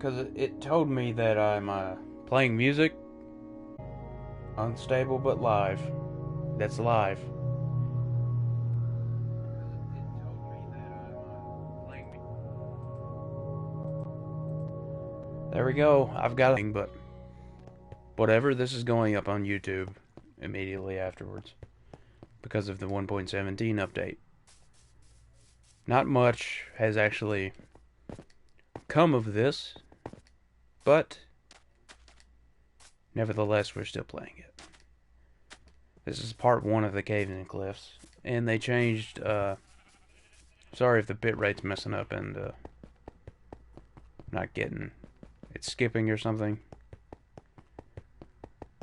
because it told me that I'm playing music, unstable but live. That's live. There we go. I've got a thing, but whatever. This is going up on YouTube immediately afterwards because of the 1.17 update. Not much has actually come of this, but nevertheless, we're still playing it. This is part 1 of the Cave-in Cliffs, and they changed, sorry if the bitrate's messing up and, not getting, it's skipping or something.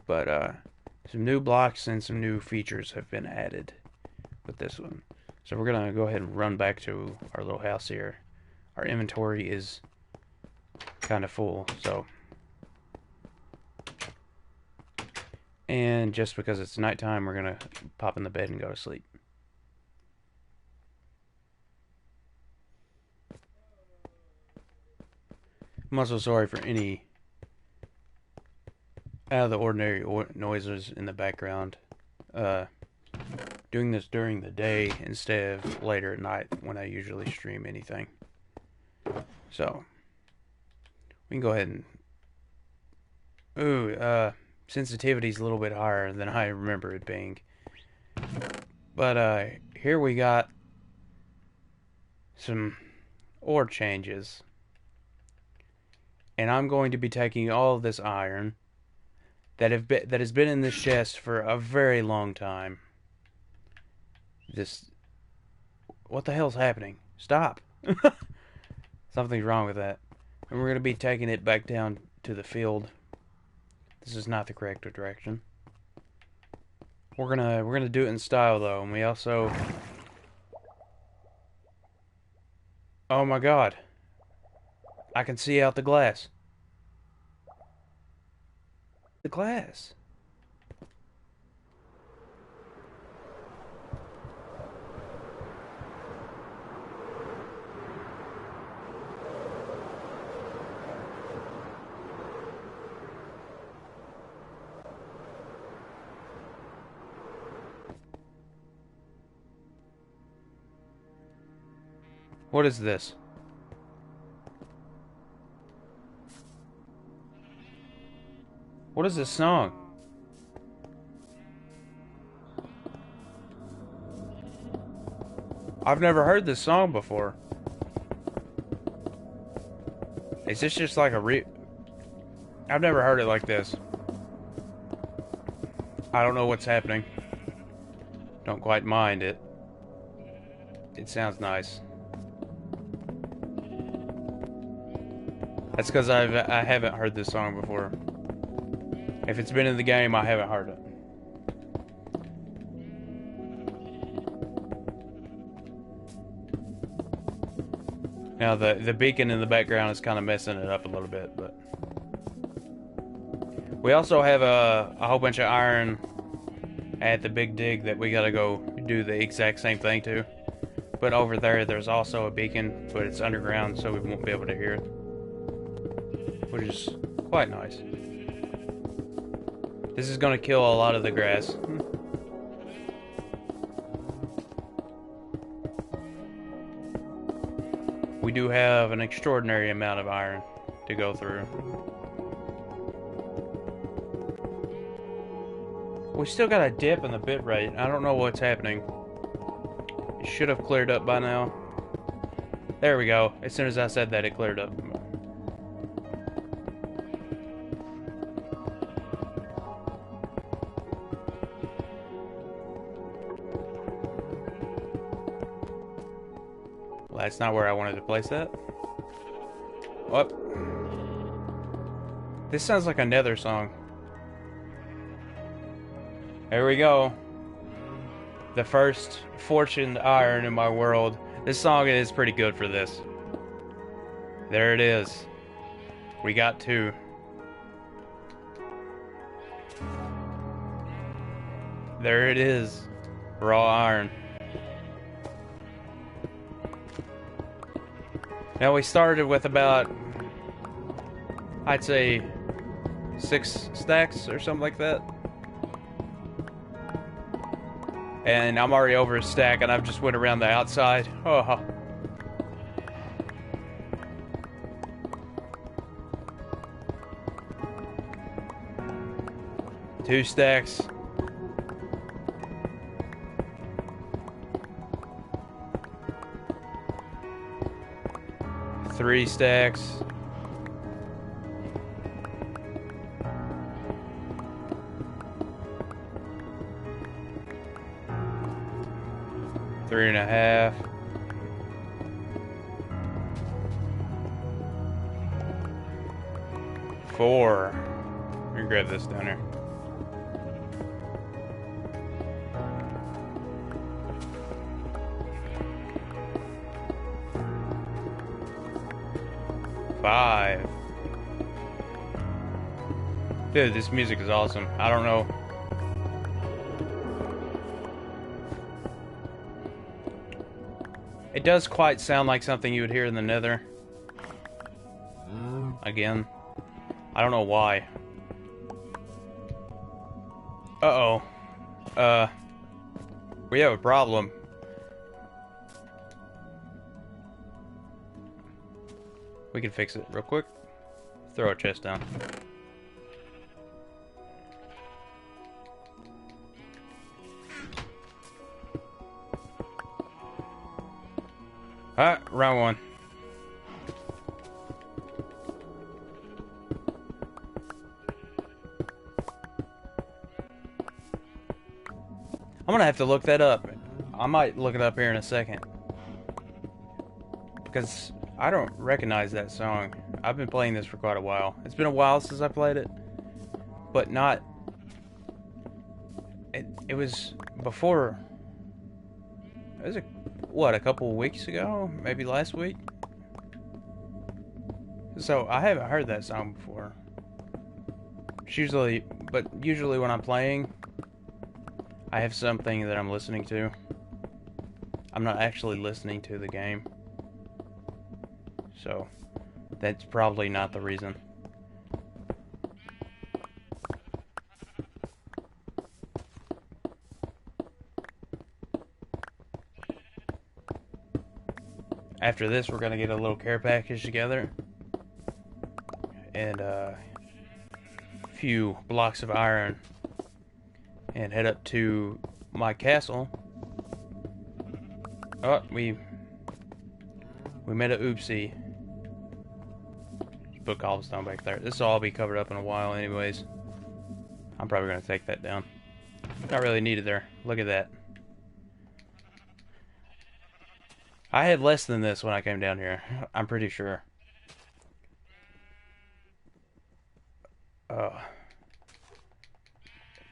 But, some new blocks and some new features have been added with this one. So we're gonna go ahead and run back to our little house here. Our inventory is kind of full, so. And just because it's nighttime, we're gonna pop in the bed and go to sleep. I'm also sorry for any out of the ordinary noises in the background. Doing this during the day instead of later at night when I usually stream anything. So we can go ahead and sensitivity's a little bit higher than I remember it being. But here we got some ore changes. And I'm going to be taking all of this iron that has been in this chest for a very long time. What the hell's happening? Stop. Something's wrong with that. And we're going to be taking it back down to the field. This is not the correct direction. We're gonna do it in style though, and we also. Oh my God! I can see out the glass. The glass. What is this? What is this song? I've never heard this song before. Is this just like I've never heard it like this. I don't know what's happening. Don't quite mind it. It sounds nice. That's because I haven't heard this song before. If it's been in the game, I haven't heard it. Now the beacon in the background is kind of messing it up a little bit, but we also have a whole bunch of iron at the big dig that we gotta go do the exact same thing to. But over there's also a beacon, but it's underground, so we won't be able to hear it. Which is quite nice. This is going to kill a lot of the grass. We do have an extraordinary amount of iron to go through. We still got a dip in the bitrate. I don't know what's happening. It should have cleared up by now. There we go. As soon as I said that, it cleared up. That's not where I wanted to place that. What? This sounds like a Nether song. There we go. The first fortuned iron in my world. This song is pretty good for this. There it is. We got 2. There it is. Raw iron. Now we started with about I'd say 6 stacks or something like that. And I'm already over a stack, and I've just went around the outside. Oh. 2 stacks. 3 stacks. 3.5. 4. Let me grab this down here. 5. Dude, this music is awesome. I don't know. It does quite sound like something you would hear in the Nether. Again. I don't know why. Uh-oh. We have a problem. We can fix it real quick. Throw a chest down. Alright, round 1. I'm gonna have to look that up. I might look it up here in a second. Because I don't recognize that song. I've been playing this for quite a while. It's been a while since I played it. But not... It was before... It was a couple of weeks ago? Maybe last week? So, I haven't heard that song before. But usually when I'm playing, I have something that I'm listening to. I'm not actually listening to the game. So, that's probably not the reason. After this, we're gonna get a little care package together. And a few blocks of iron. And head up to my castle. Oh, we made a oopsie. Just put cobblestone back there. This will all be covered up in a while anyways. I'm probably going to take that down. Not really needed there. Look at that. I had less than this when I came down here. I'm pretty sure.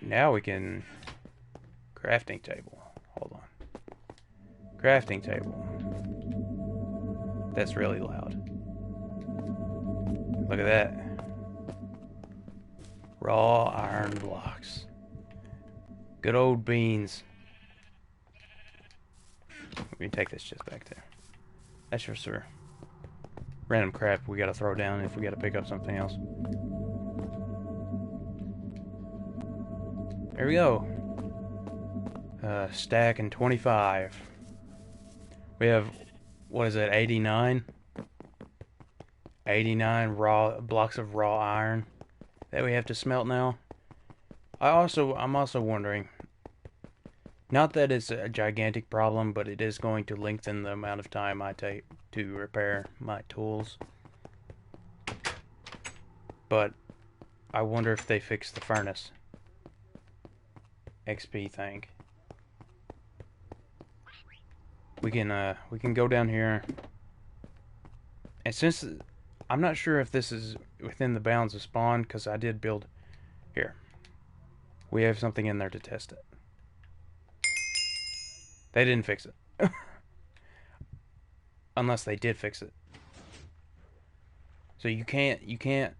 Now we can... Crafting table. Hold on. Crafting table. That's really loud. Look at that. Raw iron blocks. Good old beans. We can take this just back there. That's for sure. Random crap we gotta throw down if we gotta pick up something else. There we go. Stack and 25. We have, what is that, 89? 89 raw blocks of raw iron that we have to smelt now. I'm also wondering, not that it's a gigantic problem, but it is going to lengthen the amount of time I take to repair my tools. But I wonder if they fix the furnace XP thing. We can go down here, and since I'm not sure if this is within the bounds of spawn, because I did build here. We have something in there to test it. They didn't fix it. Unless they did fix it. So you can't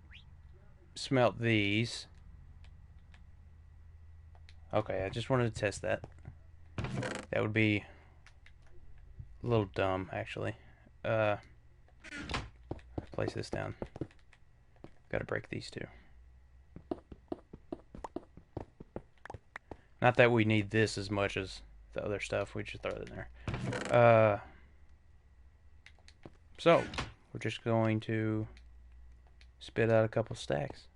smelt these. Okay, I just wanted to test that. That would be a little dumb, actually. Place this down. Gotta break these two. Not that we need this as much as the other stuff. We just throw it in there. So, we're just going to spit out a couple stacks.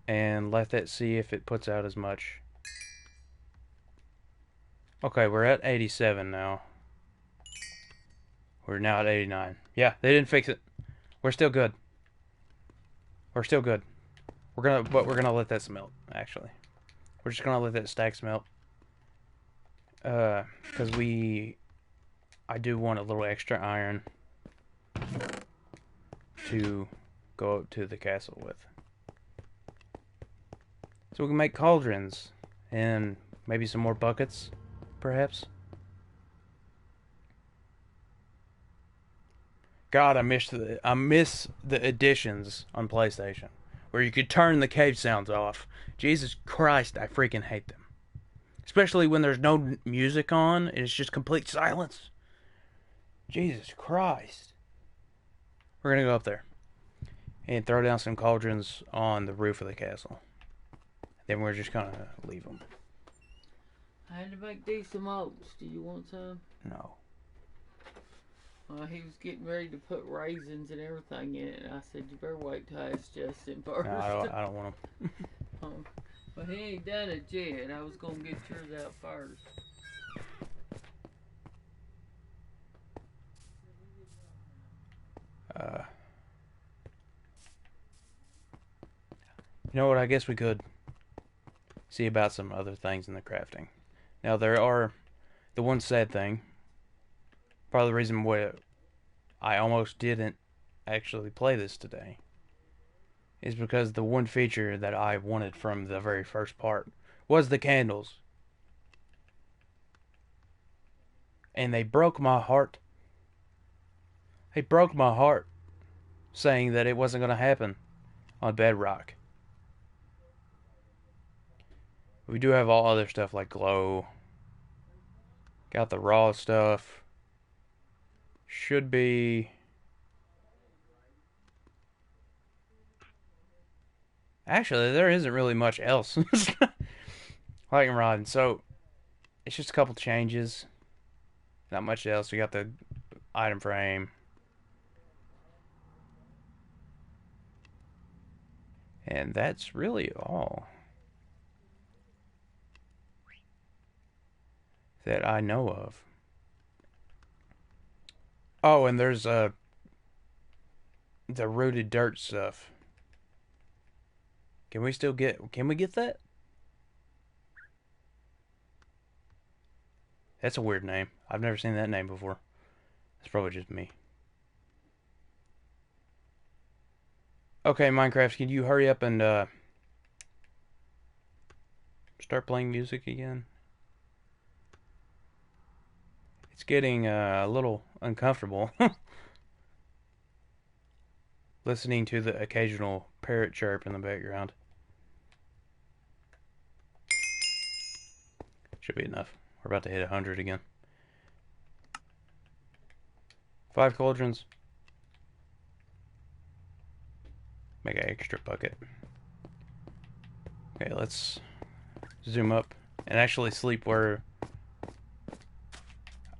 And let that see if it puts out as much. Okay, we're at 87 now. We're now at 89. Yeah, they didn't fix it. We're still good. We're still good. But we're gonna let that smelt, actually. We're just gonna let that stack smelt. Because I do want a little extra iron to go up to the castle with. So we can make cauldrons and maybe some more buckets, perhaps. God, I miss the additions on PlayStation where you could turn the cave sounds off. Jesus Christ, I freaking hate them. Especially when there's no music on and it's just complete silence. Jesus Christ. We're gonna go up there and throw down some cauldrons on the roof of the castle. Then we're just gonna leave them. I had to make decent oats. Do you want some? No. He was getting ready to put raisins and everything in it. And I said, you better wait till I ask Justin first. No, I don't want them. Well, he ain't done it yet. I was going to get yours out first. You know what? I guess we could see about some other things in the crafting. Now, there are the one sad thing. Part of the reason why I almost didn't actually play this today is because the one feature that I wanted from the very first part was the candles. And they broke my heart. They broke my heart saying that it wasn't going to happen on Bedrock. We do have all other stuff like glow. Got the raw stuff. Should be... Actually, there isn't really much else. Lightning so it's just a couple changes. Not much else. We got the item frame. And that's really all that I know of. Oh, and there's the rooted dirt stuff. Can we get that? That's a weird name. I've never seen that name before. It's probably just me. Okay, Minecraft, can you hurry up and start playing music again? It's getting a little uncomfortable listening to the occasional parrot chirp in the background. Should be enough. We're about to hit 100 again. 5 cauldrons. Make an extra bucket. Okay, let's zoom up and actually sleep where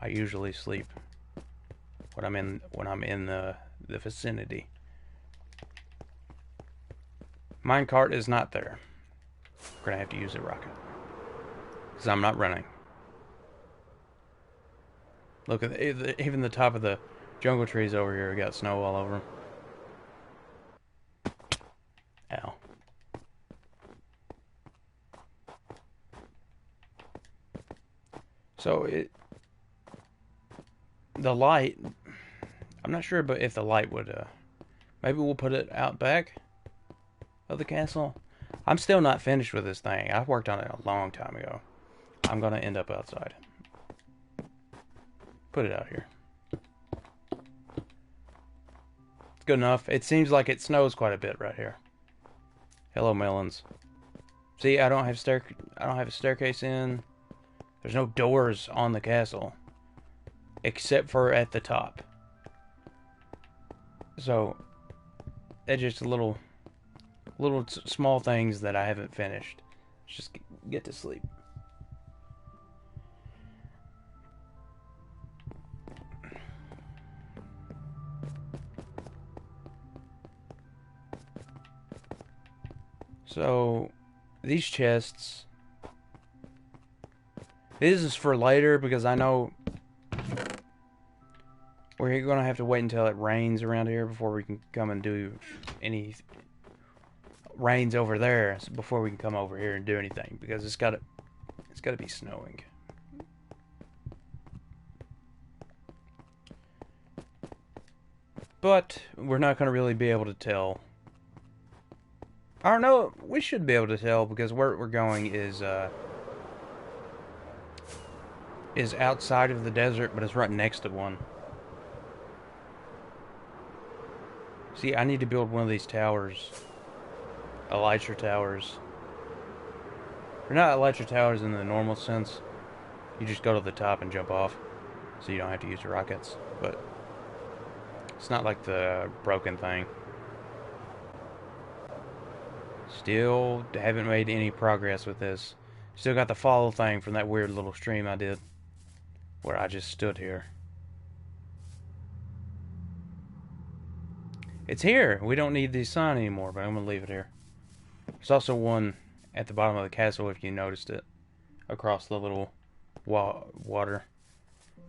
I usually sleep when I'm in the vicinity. Minecart is not there. We're gonna have to use a rocket because I'm not running. Look at even the top of the jungle trees over here. We got snow all over them. Ow. So the light, I'm not sure, but if the light would, maybe we'll put it out back of the castle. I'm still not finished with this thing. I worked on it a long time ago. I'm gonna end up outside. Put it out here. It's good enough. It seems like it snows quite a bit right here. Hello, melons. See, I don't have a staircase in. There's no doors on the castle, except for at the top. So, it's just little small things that I haven't finished. Just get to sleep. So, these chests. This is for later because I know we're going to have to wait until it rains around here before we can come and do any rains over there before we can come over here and do anything, because it's got to be snowing. But we're not going to really be able to tell. I don't know. We should be able to tell because where we're going is outside of the desert, but it's right next to one. See, I need to build one of these towers. Elytra towers. They're not Elytra towers in the normal sense. You just go to the top and jump off, so you don't have to use rockets. But it's not like the broken thing. Still haven't made any progress with this. Still got the follow thing from that weird little stream I did, where I just stood here. It's here. We don't need the sign anymore, but I'm going to leave it here. There's also one at the bottom of the castle, if you noticed it, across the little water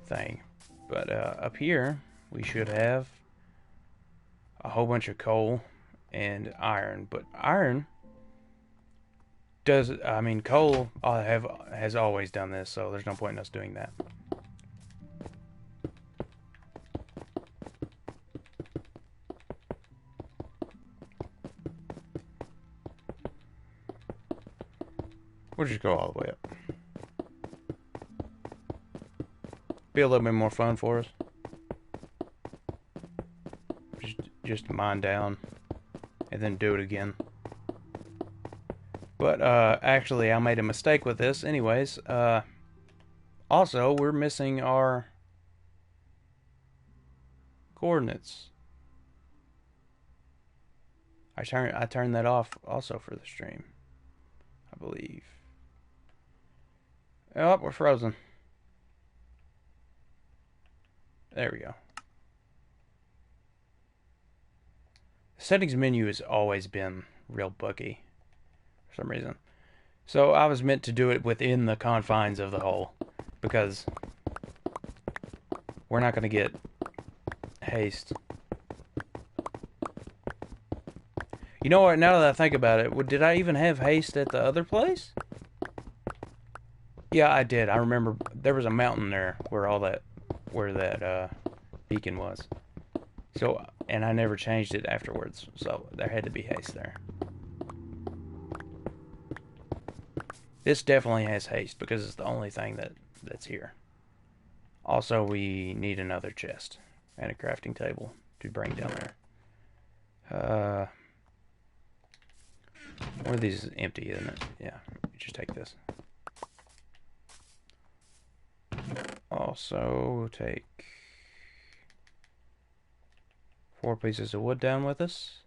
thing. But up here, we should have a whole bunch of coal and iron. But iron does, I mean, coal has always done this, so there's no point in us doing that. We'll just go all the way up. Be a little bit more fun for us. Just mine down and then do it again. But actually, I made a mistake with this. Anyways, also we're missing our coordinates. I turned that off also for the stream, I believe. Oh, we're frozen. There we go. The settings menu has always been real buggy for some reason. So I was meant to do it within the confines of the hole, because we're not going to get haste. You know what, now that I think about it, did I even have haste at the other place? Yeah, I did. I remember there was a mountain there where that beacon was. So, and I never changed it afterwards, so there had to be haste there. This definitely has haste because it's the only thing that's here. Also, we need another chest and a crafting table to bring down there. One of these is empty, isn't it? Yeah, just take this. Also, take 4 pieces of wood down with us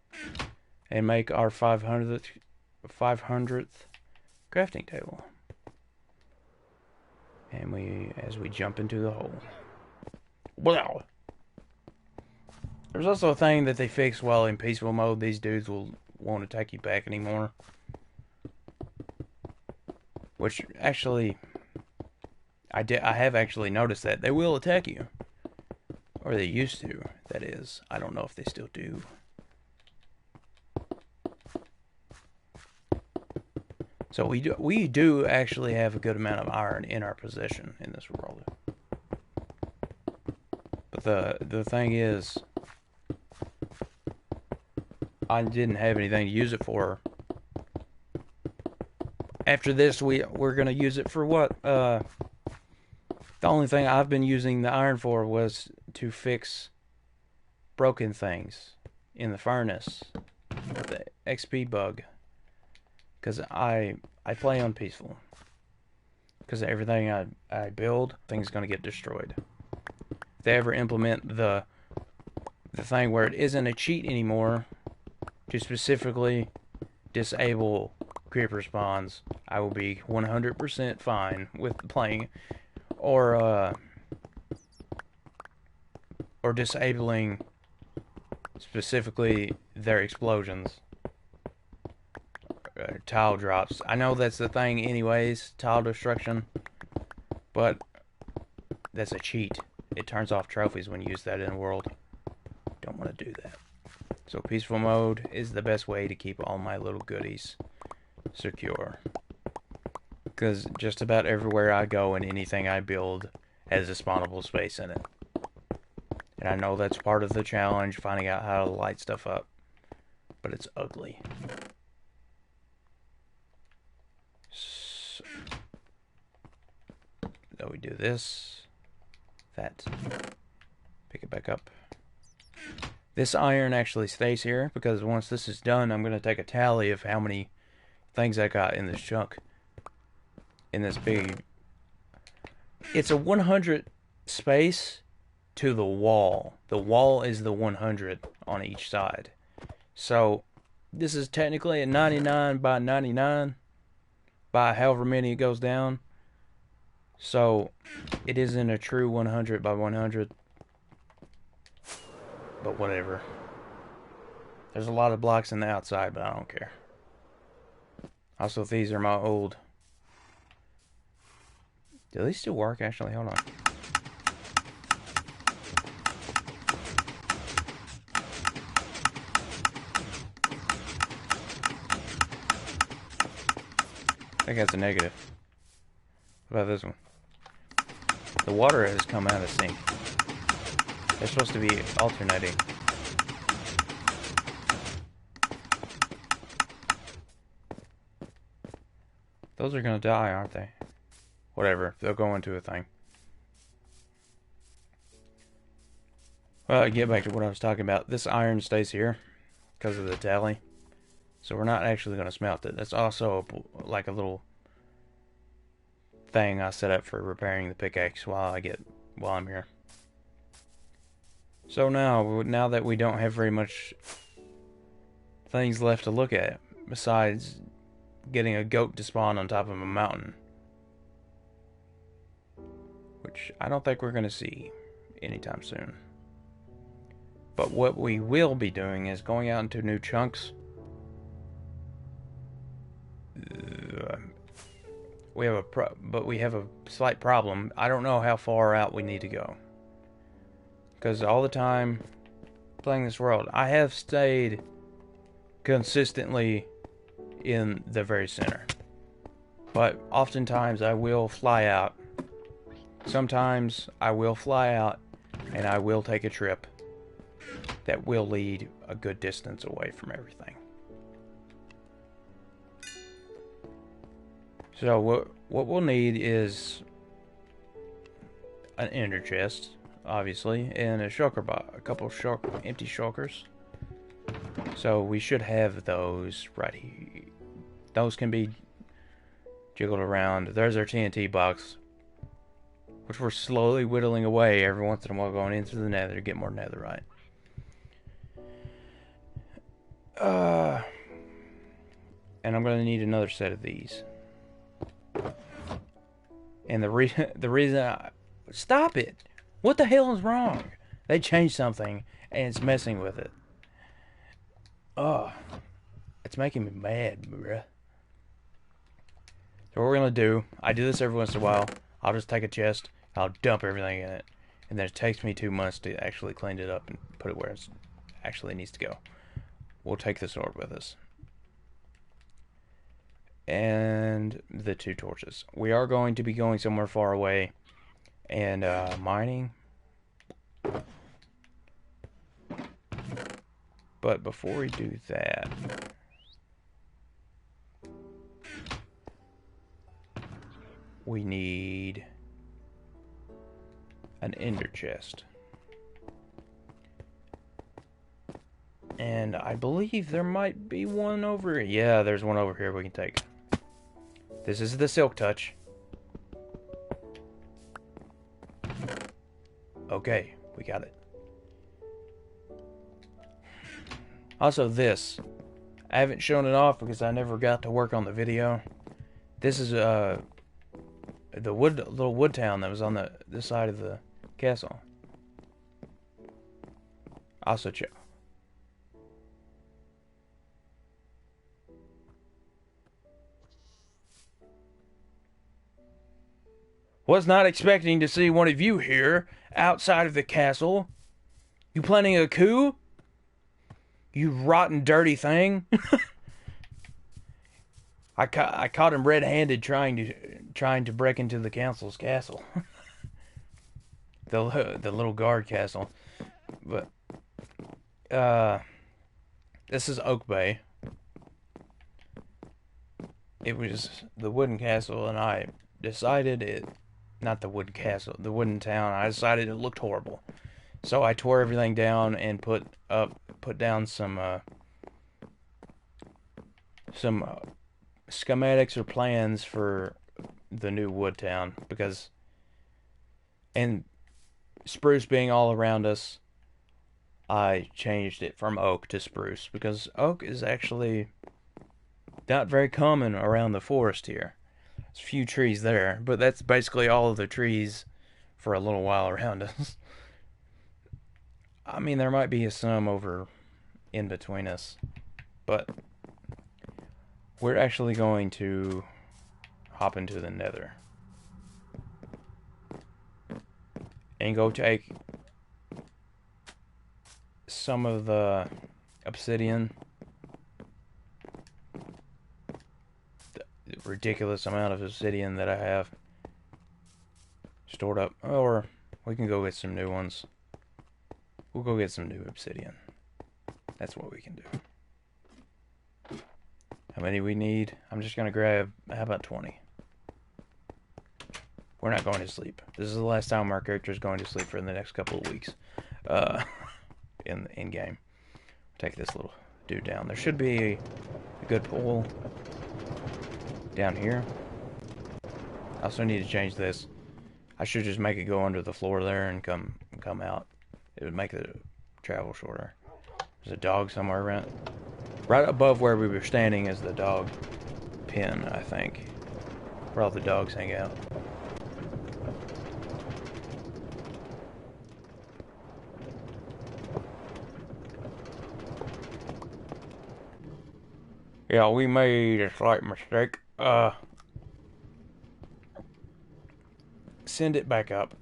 and make our 500th crafting table. And as we jump into the hole. Wow. There's also a thing that they fixed while in peaceful mode. These dudes won't attack you back anymore. Which actually, I have actually noticed that they will attack you, or they used to. That is, I don't know if they still do. So we do actually have a good amount of iron in our possession in this world. But the thing is, I didn't have anything to use it for. After this, we're gonna use it for what? The only thing I've been using the iron for was to fix broken things in the furnace with the XP bug. Because I play on peaceful. Because everything I build, things gonna get destroyed. If they ever implement the the thing where it isn't a cheat anymore to specifically disable creeper spawns, I will be 100% fine with playing, or disabling specifically their explosions, tile drops. I know that's the thing anyways, tile destruction, but that's a cheat. It turns off trophies when you use that in the world. Don't want to do that. So peaceful mode is the best way to keep all my little goodies secure. Because just about everywhere I go and anything I build has a spawnable space in it. And I know that's part of the challenge, finding out how to light stuff up. But it's ugly. So we do this. That. Pick it back up. This iron actually stays here, because once this is done, I'm going to take a tally of how many things I got in this chunk. In this big... It's a 100 space to the wall. The wall is the 100 on each side. So, this is technically a 99 by 99 by however many it goes down. So, it isn't a true 100 by 100. But whatever. There's a lot of blocks in the outside, but I don't care. Also, these are my old... Do they still work, actually? Hold on. I think that's a negative. What about this one? The water has come out of sync. They're supposed to be alternating. Those are gonna die, aren't they? Whatever, they'll go into a thing. Well, get back to what I was talking about. This iron stays here because of the tally. So we're not actually gonna smelt it. That's also like a little thing I set up for repairing the pickaxe while I'm here. So now that we don't have very much things left to look at, besides getting a goat to spawn on top of a mountain, which I don't think we're going to see anytime soon. But what we will be doing is going out into new chunks. We have a slight problem. I don't know how far out we need to go. Because all the time playing this world, I have stayed consistently in the very center. But oftentimes I will fly out. Sometimes I will fly out and I will take a trip that will lead a good distance away from everything. So what we'll need is an ender chest, obviously, and a shulker box, a couple of empty shulkers. So we should have those right here. Those can be jiggled around. There's our TNT box, which we're slowly whittling away every once in a while, going into the nether to get more netherite. And I'm going to need another set of these. And the reason stop it! What the hell is wrong? They changed something and it's messing with it. Oh, it's making me mad, bruh. So what we're gonna do, I do this every once in a while. I'll just take a chest, I'll dump everything in it, and then it takes me 2 months to actually clean it up and put it where it actually needs to go. We'll take the sword with us. And the 2 torches. We are going to be going somewhere far away and mining. But before we do that, we need an ender chest. And I believe there might be one over here. Yeah, there's one over here we can take. This is the Silk Touch. Okay, we got it. Also, this. I haven't shown it off because I never got to work on the video. This is the little wood town that was on this side of the castle. Also, was not expecting to see one of you here outside of the castle. You planning a coup? You rotten, dirty thing. I caught him red-handed trying to break into the council's castle. the little guard castle. But this is Oak Bay. It was the wooden castle, and I decided not the wooden castle, the wooden town. I decided it looked horrible. So I tore everything down and put down some schematics or plans for the new wood town, and spruce being all around us, I changed it from oak to spruce because oak is actually not very common around the forest here. There's a few trees there, but that's basically all of the trees for a little while around us. I mean, there might be some over in between us, but we're actually going to hop into the Nether and go take some of the obsidian, the ridiculous amount of obsidian that I have stored up, or we can go get some new ones. We'll go get some new obsidian. That's what we can do. How many we need? I'm just gonna grab, how about 20? We're not going to sleep. This is the last time our character is going to sleep for the next couple of weeks. In game. Take this little dude down. There should be a good pool down here. I also need to change this. I should just make it go under the floor there and come out. It would make the travel shorter. There's a dog somewhere around. Right above where we were standing is the dog pen, I think, where all the dogs hang out. Yeah, we made a slight mistake. Send it back up.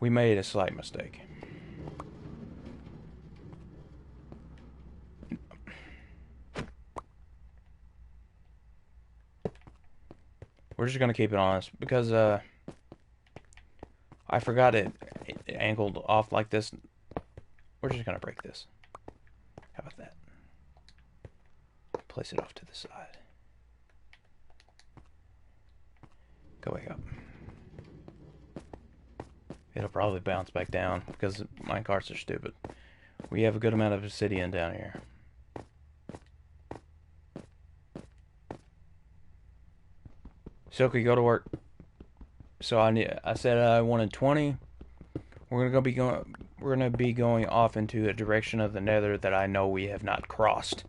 We made a slight mistake. We're just gonna keep it honest because I forgot it angled off like this. We're just gonna break this. How about that? Place it off to the side. Go back up. It'll probably bounce back down because minecarts are stupid. We have a good amount of obsidian down here. Silky, go to work. So I said I wanted 20. We're gonna be going off into a direction of the Nether that I know we have not crossed.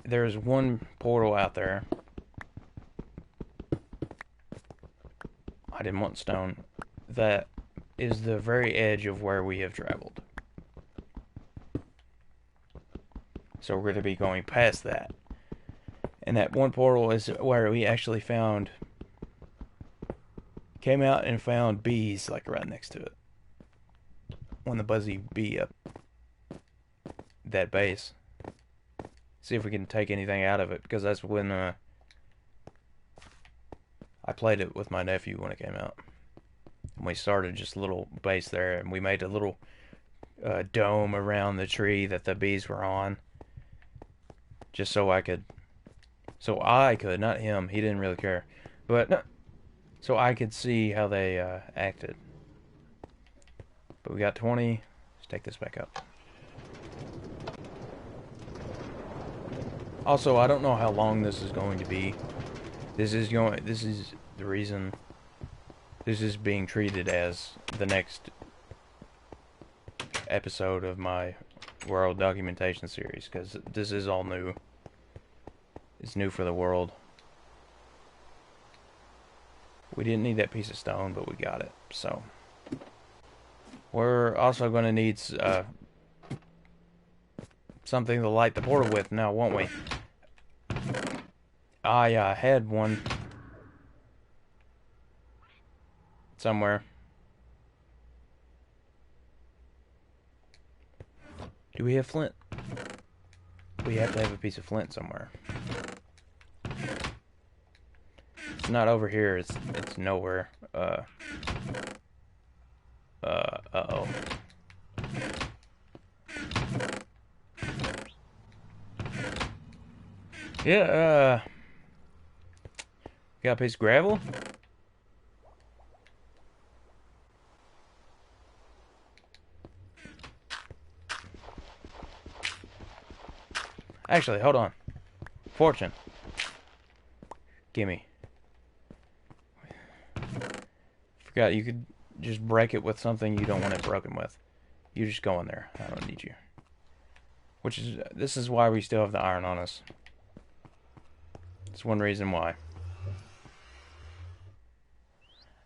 There's one portal out there. I didn't want stone. That is the very edge of where we have traveled. So we're going to be going past that. And that one portal is where we actually came out and found bees like right next to it. When the buzzy bee up that base. See if we can take anything out of it, because that's when I played it with my nephew when it came out. And we started just a little base there, and we made a little dome around the tree that the bees were on, just so I could, not him, he didn't really care, but so I could see how they acted. But we got 20. Let's take this back up. Also, I don't know how long this is going to be. This is the reason this is being treated as the next episode of my world documentation series, because this is all new. It's new for the world. We didn't need that piece of stone, but we got it. So we're also going to need something to light the portal with now, won't we? I had one somewhere. Do we have flint? We have to have a piece of flint somewhere. It's not over here. It's nowhere. Uh-oh. Yeah, got a piece of gravel? Actually, hold on. Fortune. Gimme. Forgot you could just break it with something you don't want it broken with. You just go in there. I don't need you. This is why we still have the iron on us. That's one reason why.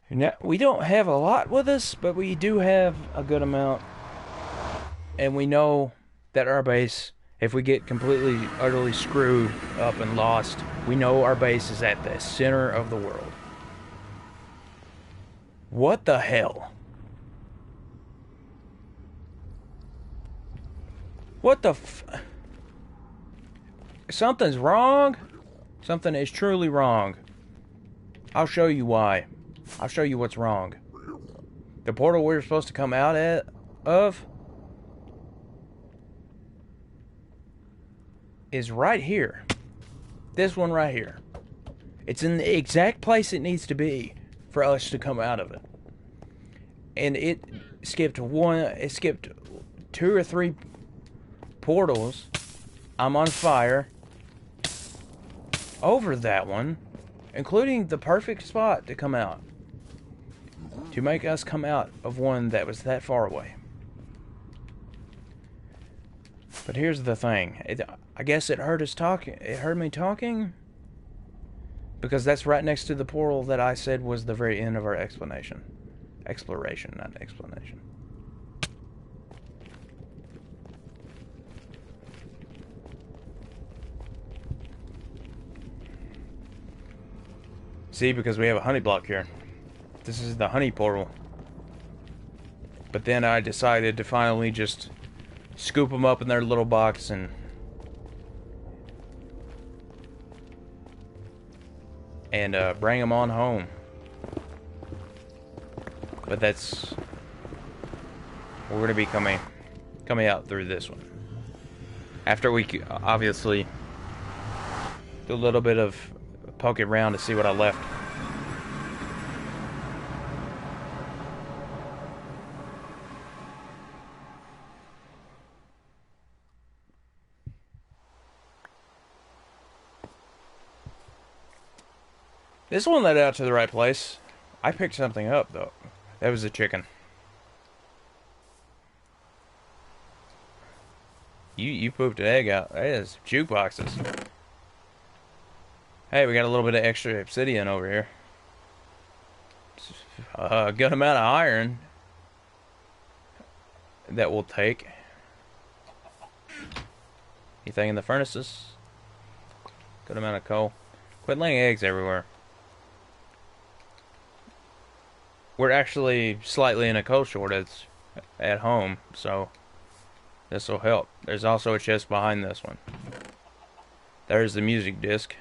Now, we don't have a lot with us, but we do have a good amount. And we know that our base, if we get completely, utterly screwed up and lost, we know our base is at the center of the world. What the hell? What the Something's wrong? Something is truly wrong. I'll show you why. I'll show you what's wrong. The portal we're supposed to come out of is right here. This one right here. It's in the exact place it needs to be for us to come out of it. And it skipped 2 or 3 portals. I'm on fire over that one, including the perfect spot to come out. To make us come out of one that was that far away. But here's the thing. I guess it heard us talking. It heard me talking. Because that's right next to the portal that I said was the very end of our exploration. Exploration, not explanation. See, because we have a honey block here. This is the honey portal. But then I decided to finally just scoop them up in their little box and bring them on home. But that's... we're going to be coming out through this one. After we obviously do a little bit of poking around to see what I left. This one led out to the right place. I picked something up, though. That was a chicken. You pooped an egg out. That is jukeboxes. Hey, we got a little bit of extra obsidian over here. A good amount of iron that we'll take. Anything in the furnaces? Good amount of coal. Quit laying eggs everywhere. We're actually slightly in a coal shortage at home, so this will help. There's also a chest behind this one. There's the music disc.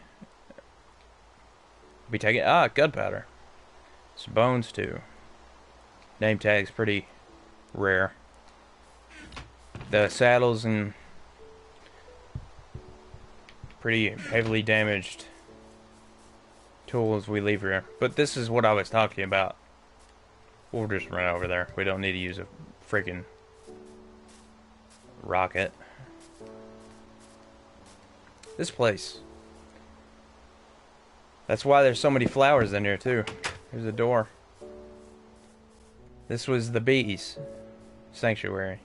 We take it. Gunpowder. Some bones too. Name tag's pretty rare. The saddles and pretty heavily damaged tools we leave here. But this is what I was talking about. We'll just run over there. We don't need to use a freaking rocket. This place. That's why there's so many flowers in here, too. There's a door. This was the bees' sanctuary.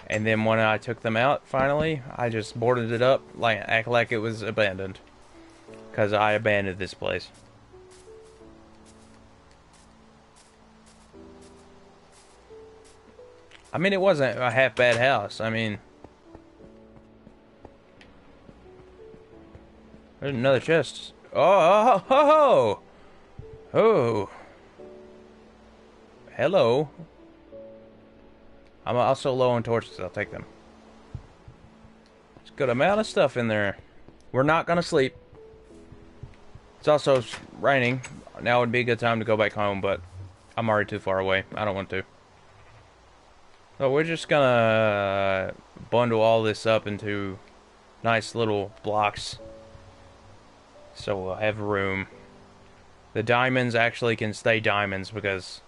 And then when I took them out, finally, I just boarded it up, act like it was abandoned. Because I abandoned this place. I mean, it wasn't a half-bad house. I mean... There's another chest. Oh, oh, oh, oh! Oh. Hello. I'm also low on torches. I'll take them. There's a good amount of stuff in there. We're not gonna sleep. It's also raining. Now would be a good time to go back home, but I'm already too far away. I don't want to. So we're just gonna bundle all this up into nice little blocks. So we'll have room. The diamonds actually can stay diamonds because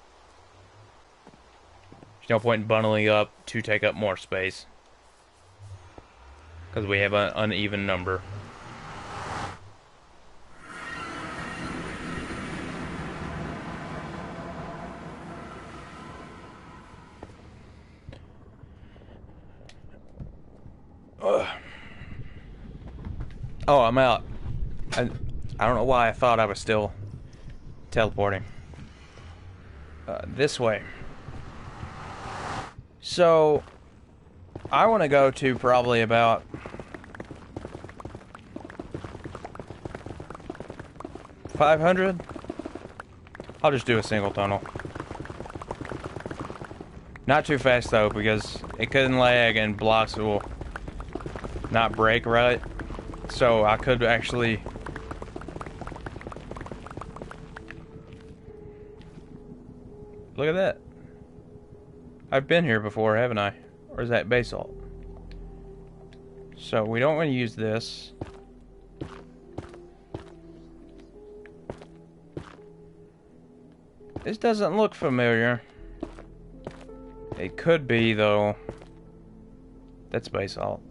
there's no point in bundling up to take up more space. Because we have an uneven number. Ugh. Oh, I'm out. I don't know why I thought I was still teleporting. This way. So, I want to go to probably about 500. I'll just do a single tunnel. Not too fast though, because it couldn't lag and blocks will not break right. So I could actually... Look at that. I've been here before, haven't I? Or is that basalt? So we don't want to use this. This doesn't look familiar. It could be, though. That's basalt.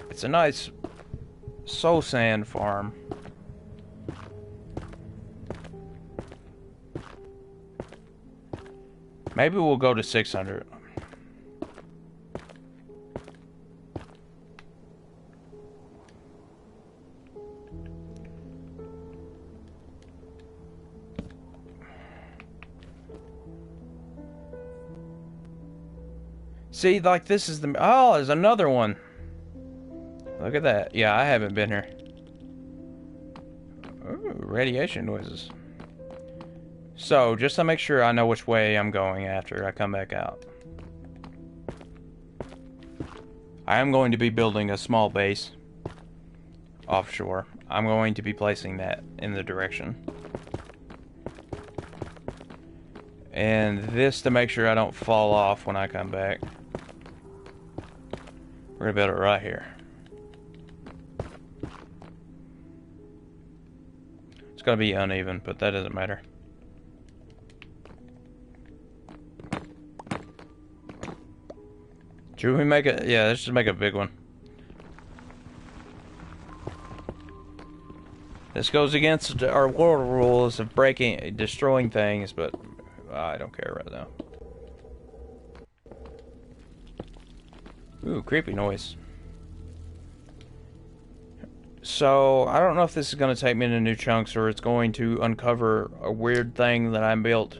It's a nice soul sand farm. Maybe we'll go to 600. See, like this is the... Oh, there's another one. Look at that. Yeah, I haven't been here. Ooh, radiation noises. So, just to make sure I know which way I'm going after I come back out. I am going to be building a small base offshore. I'm going to be placing that in the direction. And this to make sure I don't fall off when I come back. We're going to build it right here. It's going to be uneven, but that doesn't matter. Should we make it? Yeah, let's just make a big one. This goes against our world rules of destroying things, but I don't care right now. Ooh, creepy noise. So, I don't know if this is going to take me into new chunks or it's going to uncover a weird thing that I built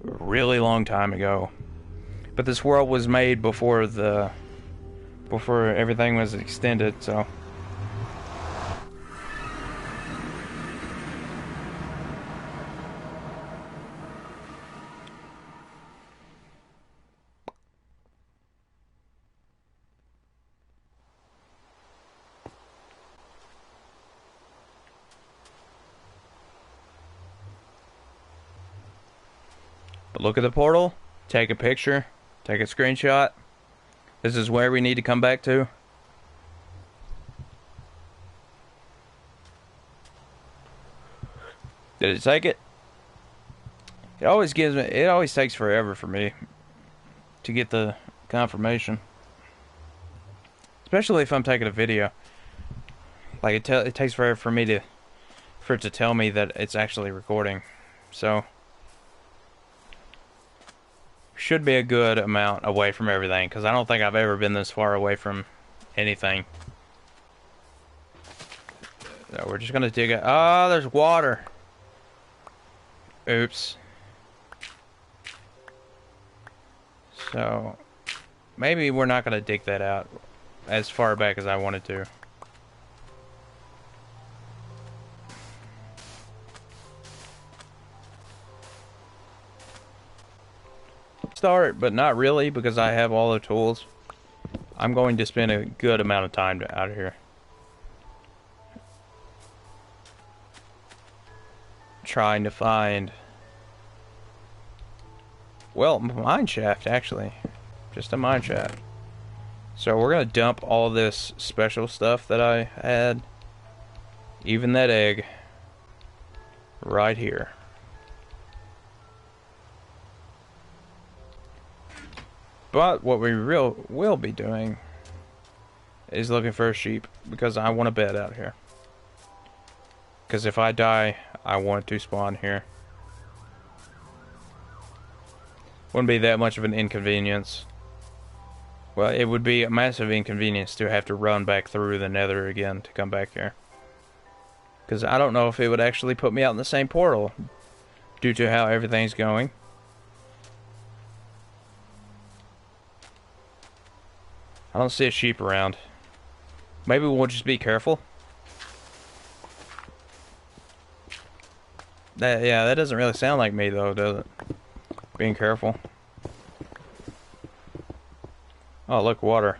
a really long time ago. But this world was made before everything was extended, so. But look at the portal, take a picture. Take a screenshot. This is where we need to come back to. Did it take it? It always takes forever for me to get the confirmation. Especially if I'm taking a video. Like, it takes forever for it to tell me that it's actually recording. So, should be a good amount away from everything, because I don't think I've ever been this far away from anything. So we're just gonna dig it. Oh, there's water. Oops. So, maybe we're not gonna dig that out as far back as I wanted to. Start, but not really, because I have all the tools. I'm going to spend a good amount of time out here. Trying to find... well, mine shaft, actually. Just a mine shaft. So we're going to dump all this special stuff that I had. Even that egg. Right here. But what we will be doing is looking for a sheep, because I want a bed out here. Because if I die, I want to spawn here. Wouldn't be that much of an inconvenience. Well, it would be a massive inconvenience to have to run back through the nether again to come back here. Because I don't know if it would actually put me out in the same portal, due to how everything's going. I don't see a sheep around. Maybe we'll just be careful. Yeah, that doesn't really sound like me though, does it? Being careful. Oh, look, water.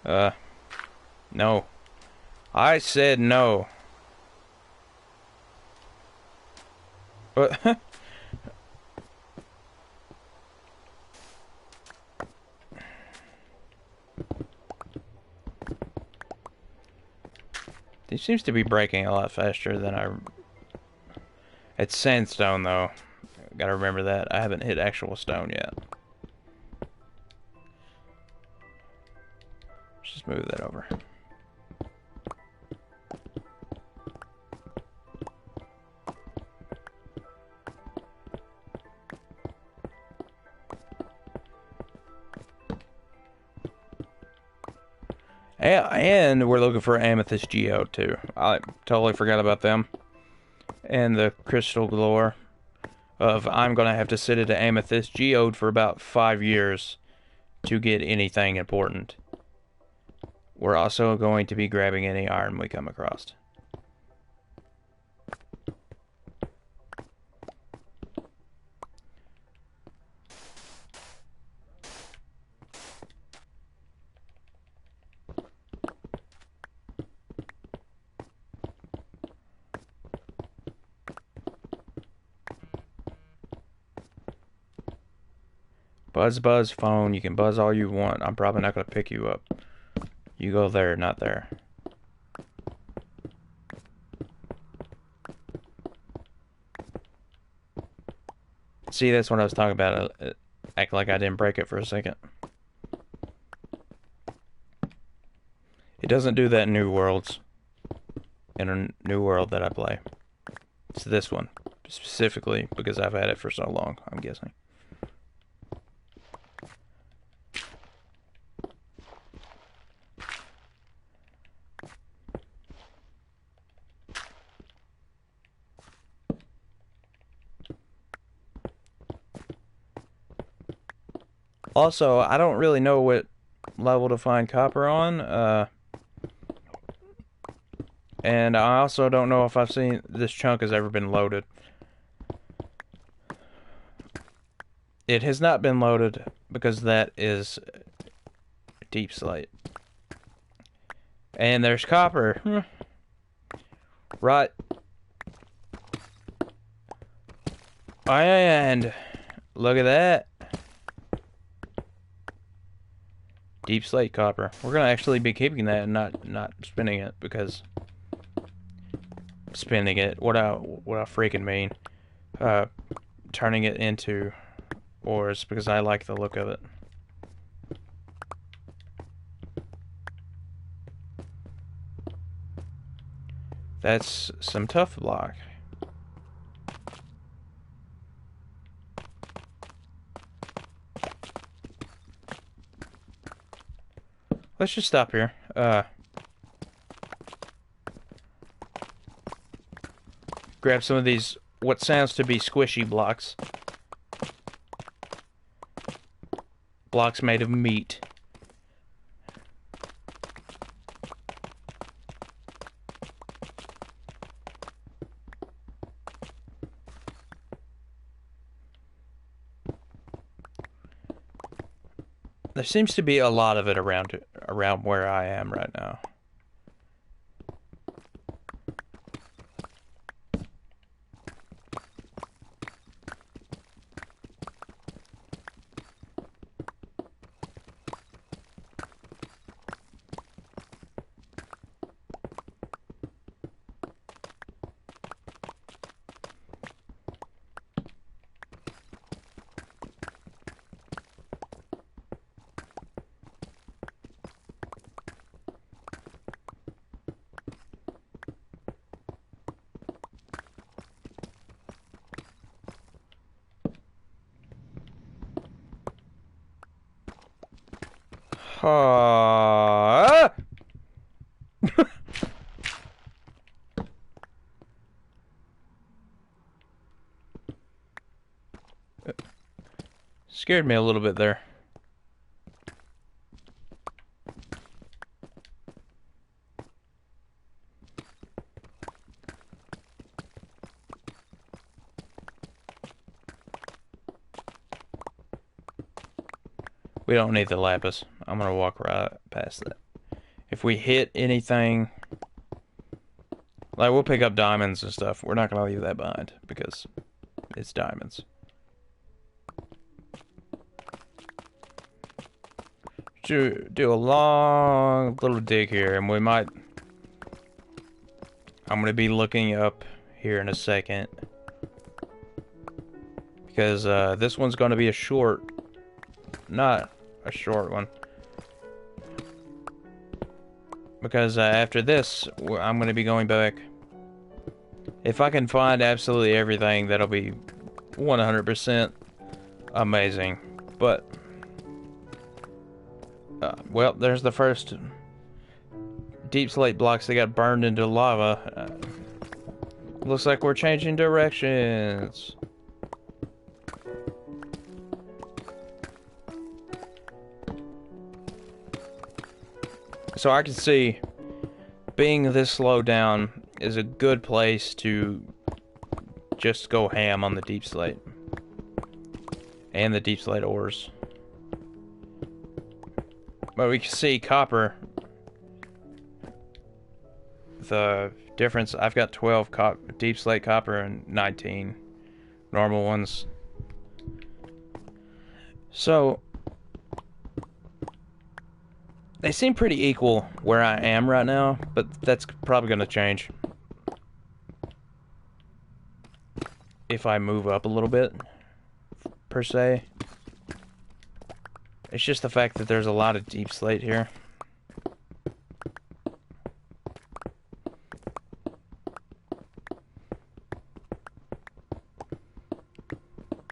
No. I said no. What? It seems to be breaking a lot faster than I... It's sandstone, though. Gotta remember that. I haven't hit actual stone yet. Let's just move that over. And we're looking for amethyst geode too. I totally forgot about them. And the crystal galore of I'm gonna have to sit at an amethyst geode for about 5 years to get anything important. We're also going to be grabbing any iron we come across. Buzz, buzz, phone. You can buzz all you want. I'm probably not going to pick you up. You go there, not there. See, that's what I was talking about. Act like I didn't break it for a second. It doesn't do that in New Worlds. In a new world that I play. It's this one. Specifically, because I've had it for so long, I'm guessing. Also, I don't really know what level to find copper on, and I also don't know if I've seen this chunk has ever been loaded. It has not been loaded because that is deep slate. And there's copper. Right. And look at that. Deep slate copper. We're gonna actually be keeping that and not spinning it, because spinning it, what I freaking mean. Turning it into ores, because I like the look of it. That's some tough block. Let's just stop here. Grab some of these, what sounds to be squishy blocks. Blocks made of meat. There seems to be a lot of it around where I am right now. Scared me a little bit there. We don't need the lapis. I'm gonna walk right past that. If we hit anything, like we'll pick up diamonds and stuff, we're not gonna leave that behind because it's diamonds. Do a long little dig here, and we might. I'm gonna be looking up here in a second because this one's gonna be a short, not a short one. Because after this, I'm gonna be going back. If I can find absolutely everything, that'll be 100% amazing. But well, there's the first deep slate blocks that got burned into lava. Looks like we're changing directions. So I can see being this slow down is a good place to just go ham on the deep slate and the deep slate ores. But we can see copper. The difference, I've got 12 deep slate copper and 19 normal ones. So they seem pretty equal where I am right now, but that's probably going to change if I move up a little bit, per se. It's just the fact that there's a lot of deep slate here.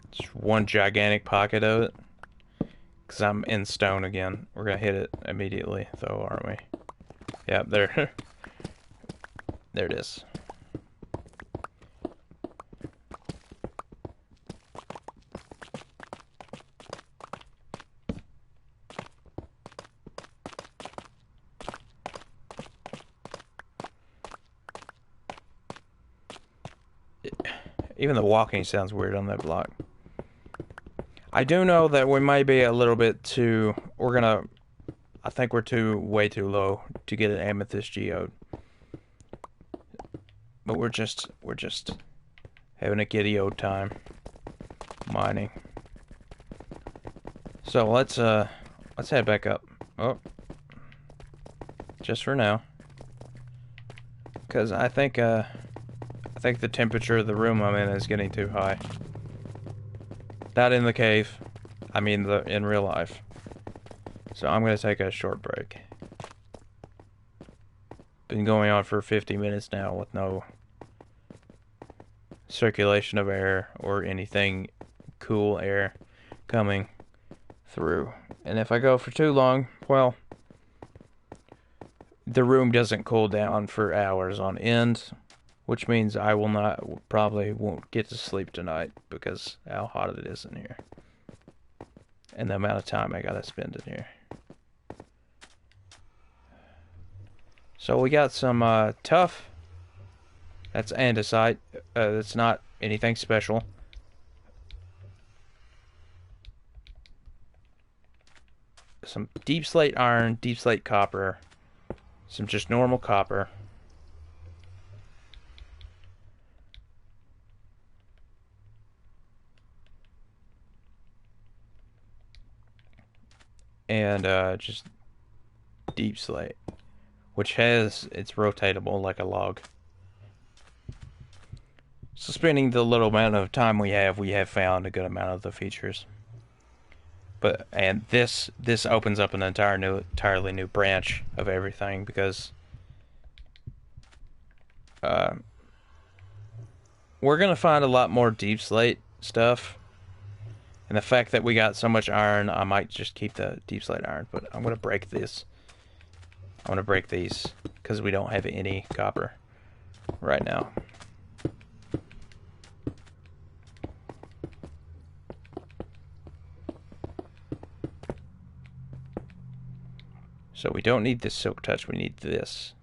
Just one gigantic pocket of it. Because I'm in stone again. We're going to hit it immediately, though, aren't we? Yeah, there. There it is. Even the walking sounds weird on that block. I do know that we might be a little bit too... I think we're way too low to get an amethyst geode. But we're just having a giddy old time mining. So let's head back up. Oh. Just for now. Because I think the temperature of the room I'm in is getting too high. Not in the cave. I mean in real life. So I'm going to take a short break. been going on for 50 minutes now with no circulation of air or anything cool air coming through. And if I go for too long, well, the room doesn't cool down for hours on end, which means I probably won't get to sleep tonight because how hot it is in here. And the amount of time I gotta spend in here. So we got some tough. That's andesite. That's not anything special. Some deep slate iron, deep slate copper, some just normal copper. And just deep slate, which it's rotatable like a log. So spending the little amount of time we have found a good amount of the features. And this opens up an entirely new branch of everything because we're gonna find a lot more deep slate stuff. And the fact that we got so much iron, I might just keep the deep slate iron, but I'm gonna break this. I'm gonna break these because we don't have any copper right now. So we don't need this silk touch, we need this.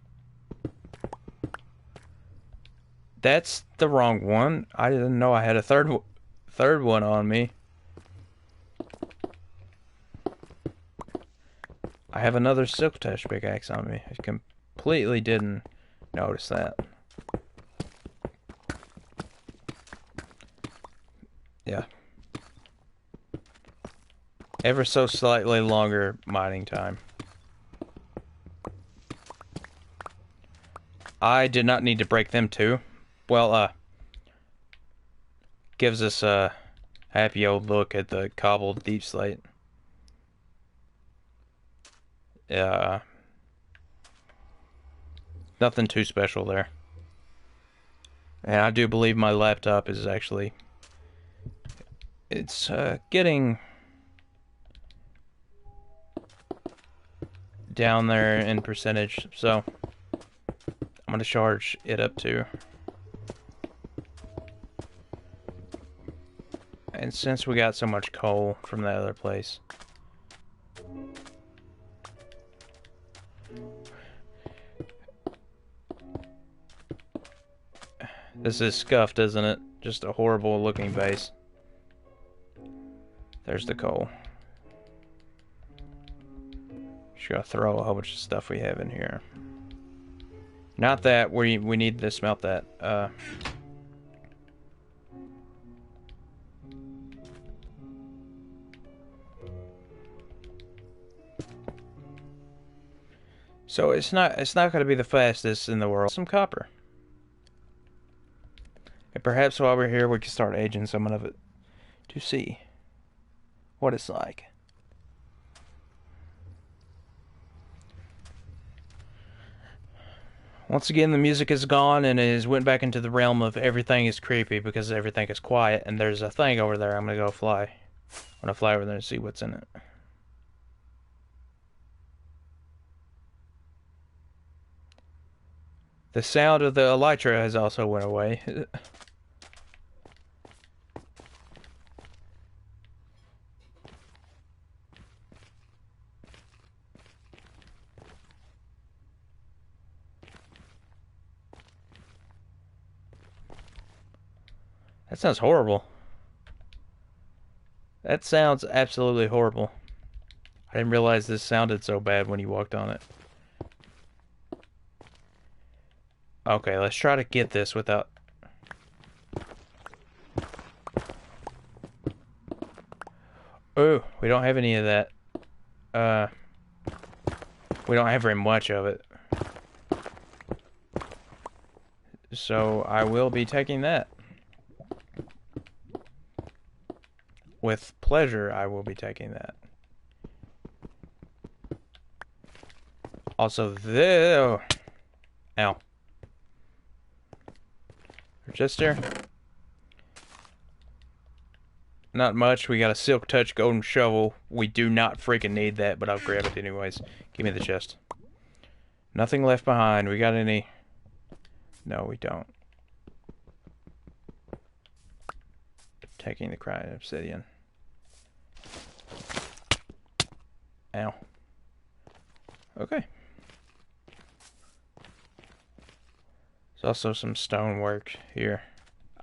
That's the wrong one. I didn't know I had a third one on me. I have another silk touch pickaxe on me. I completely didn't notice that. Yeah. Ever so slightly longer mining time. I did not need to break them too. Well, gives us a happy old look at the cobbled deep slate. Nothing too special there. And I do believe my laptop is actually... It's getting down there in percentage, so I'm going to charge it up too. And since we got so much coal from that other place, this is scuffed, isn't it? Just a horrible looking base. There's the coal. Just gotta throw a whole bunch of stuff we have in here. Not that we need to smelt that. So it's not going to be the fastest in the world. Some copper. And perhaps while we're here, we can start aging some of it to see what it's like. Once again, the music is gone and it went back into the realm of everything is creepy because everything is quiet. And there's a thing over there. I'm going to go fly. I'm going to fly over there and see what's in it. The sound of the elytra has also went away. That sounds horrible. That sounds absolutely horrible. I didn't realize this sounded so bad when you walked on it. Okay, let's try to get this without... Oh, we don't have any of that. We don't have very much of it. So I will be taking that. With pleasure, I will be taking that. Also, Ow. Register. Not much. We got a Silk Touch golden shovel. We do not freaking need that, but I'll grab it anyways. Give me the chest. Nothing left behind. We got any... No, we don't. Taking the crying obsidian. Ow. Okay. There's also some stonework here.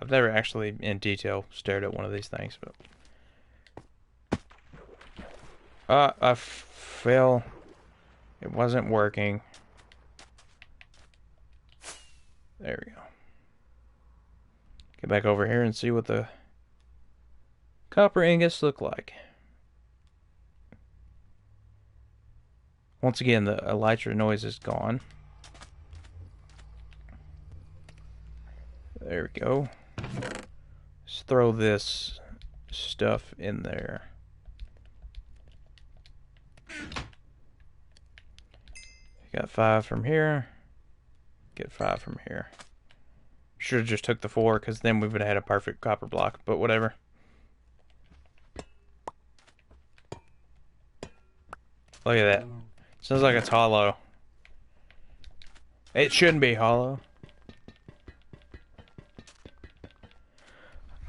I've never actually, in detail, stared at one of these things, but... I fell. It wasn't working. There we go. Get back over here and see what the copper ingots look like. Once again, the elytra noise is gone. There we go. Let's throw this stuff in there. Got 5 from here. Get 5 from here. Should have just took the 4, because then we would have had a perfect copper block, but whatever. Look at that. Sounds like it's hollow. It shouldn't be hollow.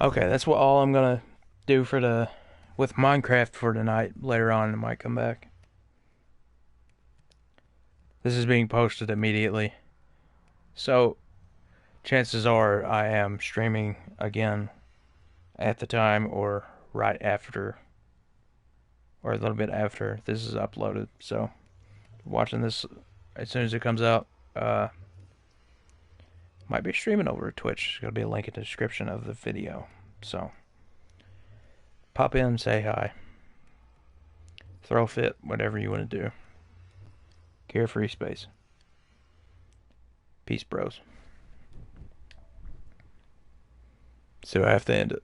Okay, that's what all I'm gonna do for with Minecraft for tonight. Later on, I might come back. This is being posted immediately. So, chances are I am streaming again at the time or right after, or a little bit after this is uploaded. So, watching this as soon as it comes out, might be streaming over at Twitch. There's going to be a link in the description of the video. So, pop in, say hi. Throw a fit, whatever you want to do. Carefree space. Peace, bros. So I have to end it.